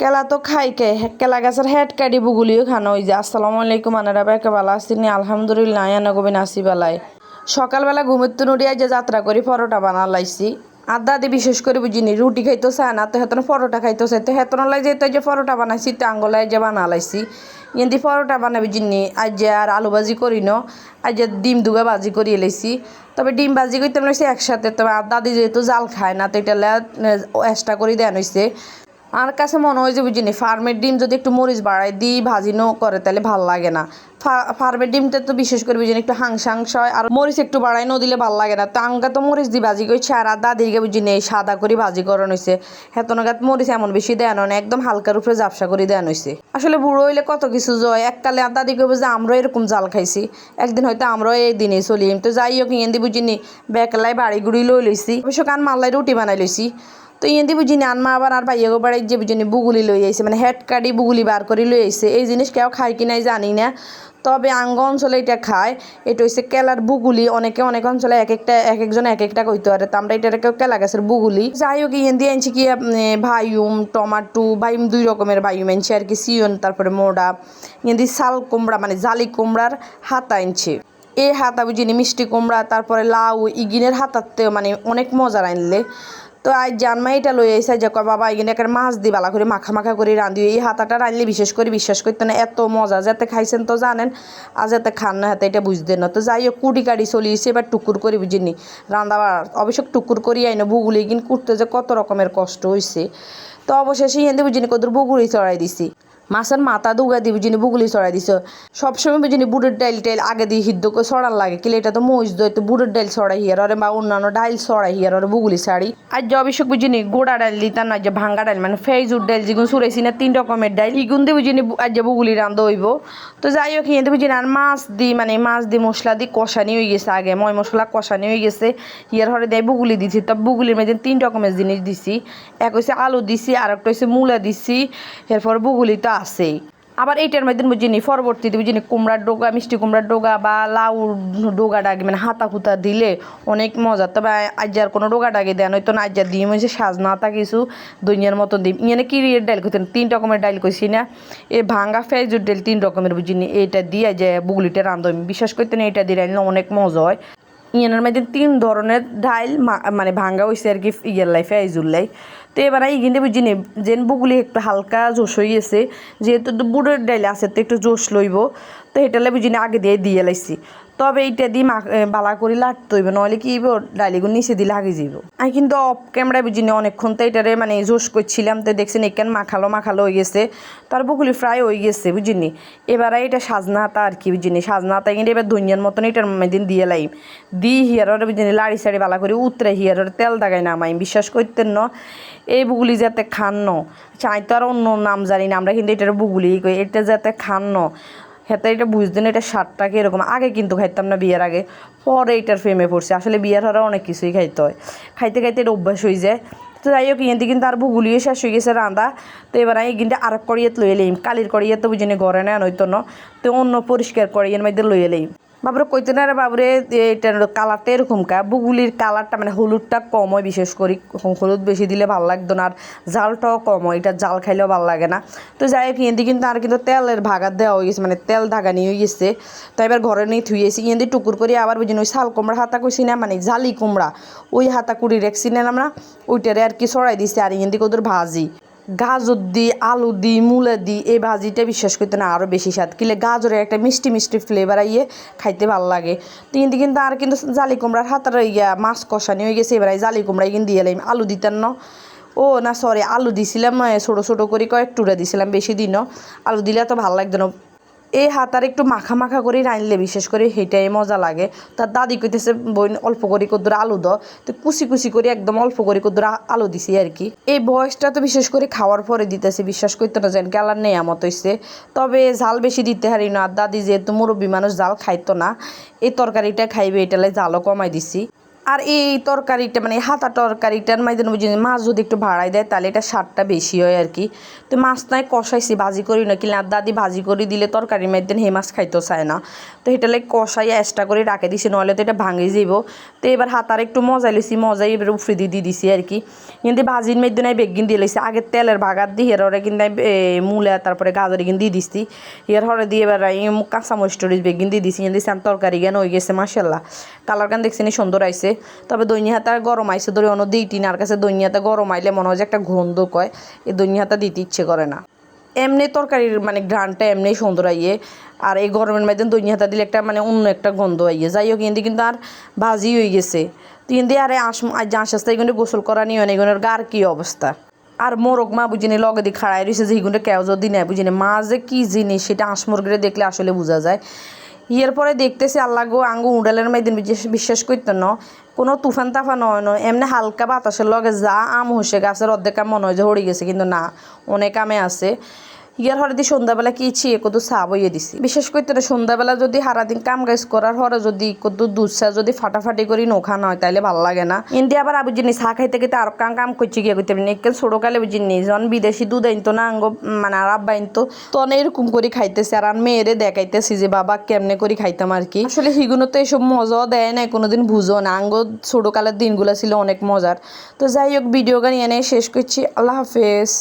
কেলা তো খাই কে কেলা গাছের হেড কাটি বুগুলিও খানো ওই যে আসসালামু আলাইকুম আনারা বেকে বালা আসিনি আলহামদুলিল্লাহ আনা গবিন আসি বেলায় সকালবেলা ঘুমের তো নড়িয়া যে যাত্রা করি পরোটা বানা লাইছি আর দাদি বিশেষ করে বুঝিনি রুটি খাইতো চায় না তো হেতন পরোটা খাইতো চাই তো হেতন লাই যেতে যে পরোটা বানাইছি তো আঙ্গলায় যে বানা লাইছি ইন্দি পরোটা বানাবি জিনি আজ যে আর আলু ভাজি করি ন আজ যে ডিম দুগা ভাজি করিয়ে লাইছি তবে ডিম ভাজি করতে লাইছি একসাথে তবে আর দাদি যেহেতু জাল খায় না তো এটা এক্সট্রা করে দেন হয়েছে আমার কাছে মনে হয় যে বুঝিনি ফার্মের ডিম যদি একটু মরিচ বাড়ায় দিই ভাজিনো করে তাহলে ভাল লাগে না ফার্মের ডিমটা তো বিশেষ করে বুঝিনি একটু হাংস হয় আর মরিচ একটু বাড়াই ন দিলে ভাল লাগে না তো আঙ্গা তো মরিচ দিয়ে ভাজি করছে আর দাদিকে বুঝিনি এই সাদা করে ভাজি করানো হয়েছে হেতনগাত মরিচ এমন বেশি দেন না একদম হালকার উপরে জাপসা করে দেন হয়েছে আসলে বুড়ো হইলে কত কিছু জয় এককালে আর দাদি কবে যে আমরাও এরকম জাল খাইছি একদিন হয়তো আমরাও এই দিনে চলি তো যাই হোক ইয়েন্দি বুঝিনি বেকলাই বাড়ি গুড়ি লই লইছি অবশ্য কান মাল্লাই রুটি বানাই লইছি তো ইয়েন্দি বুঝিনি আনমা আবার আর ভাইয়াগো বাড়ি যে বুঝিনি বুগুলি লই আইছে মানে হেড কাটি বুগুলি বার করে লই আইছে এই জিনিস কেউ খায় কি নাই জানি না তবে আঙ্গ অঞ্চলে এটা খায় এটা হচ্ছে কেলার বুগুলি অনেকে অনেক অঞ্চলে এক একজন এক একটা কইতে পারে তো আমরা এটা কেউ কেলা গাছের বুগুলি যাই হোক ইয়েন্দি আনছি কি ভাইউম টমাটো ভাইউম দুই রকমের ভাইউম আনছি আর কি সিয়ন তারপরে মোড়া ইয়েন্দি শাল কুমড়া মানে জালি কুমড়ার হাতা আনছে এই হাতা বুঝিনি মিষ্টি কুমড়া তারপরে লাউ ইগিনের হাতাতেও মানে অনেক মজার আনলে তো আজ জানমা এটা লই আইসা যে বাবা এখানে একটা মাছ দি বালা করে মাখা করে রাঁধি এই হাতাটা রাঁধলে বিশেষ করে বিশ্বাস করতে না এত মজা যাতে খাইছেন তো জানেন আর যাতে খান না হাতে এটা বুঝতেন না তো যাই হোক কুটি কাটি চলিয়েছে এবার টুকুর করে বুঝিনি রান্ধাবার অবশ্য টুকুর করি আইনো বুগুলি কিন্তু করতে যে কত রকমের কষ্ট হয়েছে তো অবশেষে হিন্দি বুঝিনি কত বুগুলি চড়াই দিছি মাছের মাথা দুগা দিয়ে বুঝিনি বুগুলি চড়াই দিছ সবসময় বুঝিনি বুড়ের ডাইল টাইল আগে দিয়ে সিদ্ধ করে ছড়ার লাগে কিলে এটা তো মহিষ দই তো বুড়ের ডাইল ছড়াই হিয়ার ওরে বা অন্যান্য ডাইল ছড়াই হিয়ার ওরে বুগুলি শাড়ি আর যে অবশ্য বুঝিনি গোড়া ডাইল দিতাম না যে ভাঙ্গা ডাইল মানে ফেজুর ডাইল যেগুলো চুরাইছি না 3 রকমের ডাইল ইগুন দিয়ে বুঝিনি আজ যে বুগুলি রান্ধ হইব তো যাই হোক হিয়াতে বুঝিনি আর মাছ দি মশলা দি কষানি হয়ে গেছে আগে ময় মশলা কষানি হয়ে গেছে হিয়ার হরে দেয় বুগুলি দিছি তো বুগুলির মধ্যে 3 রকমের জিনিস দিছি এক হচ্ছে আলু দিছি আর একটা হচ্ছে মূলা দিছি এরপর বুগুলি তো আছেই আবার এইটার মধ্যে বুঝিনি পরবর্তীতে বুঝিনি কুমড়ার ডোগা মিষ্টি কুমড়ার ডোগা বা লাউ ডোগা ডাকি মানে হাতা খুতা দিলে অনেক মজা তবে আজ্জার কোনো ডোগা ডাকি দেন হয়তো না আজ্জার দিয়ে হয়েছে সাজনাতা কিছু দুনিয়ার মতো দিই ইয়ে কি ডাইল করতেন 3 রকমের ডাইল কইছি না এই ভাঙ্গা ফেজুর ডাইল 3 রকমের বুঝিনি এইটা দিয়ে যে বুগলিটা রান্ধব বিশ্বাস করতেন এইটা দিয়ে রাঁধলে অনেক মজা হয় ইয়ানের মধ্যে 3 ধরনের ডাইল মানে ভাঙ্গা হয়েছে আর কি ইয়ের লাই ফেজুর লাই তো এবার এইখানে বুঝিনি যেন বুগুলি একটু হালকা জোশ হয়ে গেছে যেহেতু বুড়ের ডাইল আছে তো একটু জোশ লইব তো এটালে বুঝিনি আগে দিয়ে লাইছি তবে এইটা দিয়ে বালা করে লাটতে হইব নাহলে কি হইব ডাইলিগুলো নিচে দিলে আগে যাইব আমি কিন্তু অফ ক্যামেরায় বুঝিনি অনেকক্ষণ তো এটারে মানে জোশ করছিলাম তো দেখছেন এখান মাখালো হয়ে গেছে তার বুগুলি ফ্রাই হয়ে গেছে বুঝিনি এবার এটা সাজনা হাতা আর কি বুঝিনি সাজনা হাতা কিন্তু এবার ধনিয়ার মতন এটার মধ্যে দিয়ে লাইম হিয়ারে বুঝিনি লাড়ি সাড়ি বালা করে উতরে হিয়ারে তেল দাগাই নামাই বিশ্বাস করতেন না এই বুগুলি যাতে খান চাই তো আর অন্য নাম জানি না আমরা কিন্তু এটার বুগুলি কই এটা যাতে খান হেতে এটা বুঝতেন এটা স্বাদটা কীরকম আগে কিন্তু খাইতাম না বিয়ের আগে পরে এটার ফেমে পড়ছে আসলে বিয়ের হরে অনেক কিছুই খাইতে হয় খাইতে এটা অভ্যাস হয়ে যায় তো যাই হোক ইয়েতে কিন্তু আর বুগুলিও শেষ হয়ে গেছে রাঁধা তো এবার আমি কিন্তু আর এক কড়িয়াত লই এলাম কালির কড়িয়াত বুঝিনি ঘরে নেন হইতো না তো অন্য পরিষ্কার কড়িয়ার মধ্যে লই এলাম বাবুরে কইতে না রে বাবুরে এটার কালারটা এরকম বুগুলির কালারটা মানে হলুদটা কম হয় বিশেষ করে হলুদ বেশি দিলে ভালো লাগতো না আর জালটাও কম হয় এটা জাল খাইলেও ভালো লাগে না তো যাই হোক ইয়েন্দি কিন্তু আর কিন্তু তেলের ভাগাত দেওয়া হয়ে গেছে মানে তেল ধাগানি হয়ে গেছে তো এবার ঘরে নিয়ে থুয়েছি ইয়েন্দি টুকুর করে আবার বুঝিনি ওই শাল কুমড়া হাতা কইছি না মানে জালি কুমড়া ওই হাতা কুড়ি রেখছি না আমরা ওইটারে আর কি ছড়াই দিছি আর ইয়েন্দি ওদের ভাজি গাজর দি আলু দি মূলা দি এই ভাজিটা বিশ্বাস করতে না আরও বেশি স্বাদ কিলে গাজরের একটা মিষ্টি ফ্লেভার আইয়ে খাইতে ভালো লাগে কিন্তু আর কিন্তু জালি কুমড়ার হাতার মাছ কষানি হয়ে গেছে এবার জালি কুমড়াই কিন্তু দিয়ে এলাম আলু দিতেন না ও না সরি আলু দিছিলাম ছোটো করে কয়েক টুকরা দিছিলাম বেশি দিনও আলু দিলে তো ভালো লাগতো না এই হাতার একটু মাখা করে রাঁধলে বিশেষ করে সেটাই মজা লাগে তার দাদি কইতেছে বই অল্প করে কদ্দুর আলু দাও তো কুচি করে একদম অল্প করে কদ্দুর আলু দিছি আর কি এই বয়সটা তো বিশেষ করে খাওয়ার পরে দিতেছে বিশ্বাস করতে না যেন গেলার নেই আমত হইছে তবে ঝাল বেশি দিতে হারি না আর দাদি যেহেতু মুরব্বী মানুষ জাল খাইতো না এই তরকারিটা খাইবে এটালে জালও কমাই দিছি আর এই তরকারিটা মানে হাতা তরকারিটার মাঝে বুঝি মাছ যদি একটু ভাড়াই দেয় তাহলে এটা স্বাদটা বেশি হয় আর কি। তো মাছ নাই কষাইছি, ভাজি করি না কিনা দাদি ভাজি করে দিলে তরকারির মধ্যে হে মাছ খাইতেও চায় না, তো এটা লাগে কষাই এক্সট্রা করে রাখে দিছি, নাহলে তো এটা ভাঙে যাব। তো এবার হাতার একটু মজা লিছি, মজাই এবার উফরে দিয়ে দিছি আর কি। কিন্তু ভাজির মধ্যে নাই বেগিন দিয়ে লাইছি আগে তেলের ভাগাত দিয়ে হেরে কিন্তু মূলা তারপরে গাজর কিন দিয়ে দিছি, এর হরে দিয়ে এবার কাঁচামরিচ টরিচ বেগিন দিয়ে দিছি, দিছি তরকারি জ্ঞান হয়ে গেছে মাসাল্লাহ। কালার গান দেখছি নি সুন্দর আইছে। তবে দৈনি হাতা গরম আইছে ধরে অন্য দিই টিনার কাছে দৈনি হাতা গরম আইলে মনে হয় যে একটা গন্ধ কয়, এই দৈনি হাতা দিতে ইচ্ছে করে না। এমনি তরকারির মানে ঘ্রাণটা এমনি সুন্দর আইয়ে, আর এই গরমের মধ্যে দৈনি হাতা দিলে একটা মানে অন্য একটা গন্ধ আইয়ে। যাই হোক কিন্তু আর ভাজি হয়ে গেছে। কিন্তু আরে আজ আস্তে কিন্তু গোসল করা নিয়ে এগুলোর গার কি অবস্থা। আর মোরগ মা বুঝিনি লগে দিয়ে খাড়াই রয়েছে যে এগুলো কেউ যদি নেয় বুঝিনি মা যে কী জিনিস সেটা মুরগিরে দেখলে আসলে বোঝা যায়। ইয়ের পরে দেখতেছি আল্লাহ গো আঙ্গু উডালের মাইদিন বিশ্বাস করতেন না কোনো তুফান তাফান হয় না, এমনি হালকা বাতাসের লগে যা আম হসে গাছের অর্ধেক আম মনে হয় যে হড়ে গেছে, কিন্তু না অনেক আমে আছে। ইয়ার হরে দিয়ে সন্ধ্যাবেলা কি ইচ্ছে কত চা বইয়ে দিছি। বিশেষ করতে সন্ধ্যাবেলা যদি সারাদিন কাম কাজ করার হরে যদি কত দুধ চা যদি ফাটাফাটি করি নোখানো হয় তাইলে ভালো লাগে না। ইন্ডিয়া আবার আবু জিনিস চা খাইতে খাইতে আর কাম করছে গিয়ে করতে পারি একদম ছোটো কালে বুঝিনি যখন বিদেশি দুধ আনতো না আঙ্গ মানে আর আব্বা আনতো তখন এরকম করে খাইতেছে আর মেয়েরে দেখাইতেছি যে বাবা কেমনে করে খাইতাম আর কি। আসলে হিগুনো তো এসব মজাও দেয় না, কোনোদিন বুঝো না। আঙ্গ ছোটো কালের দিনগুলো ছিল অনেক মজার। তো যাই হোক ভিডিও গান এনে শেষ করছি, আল্লাহ হাফেজ।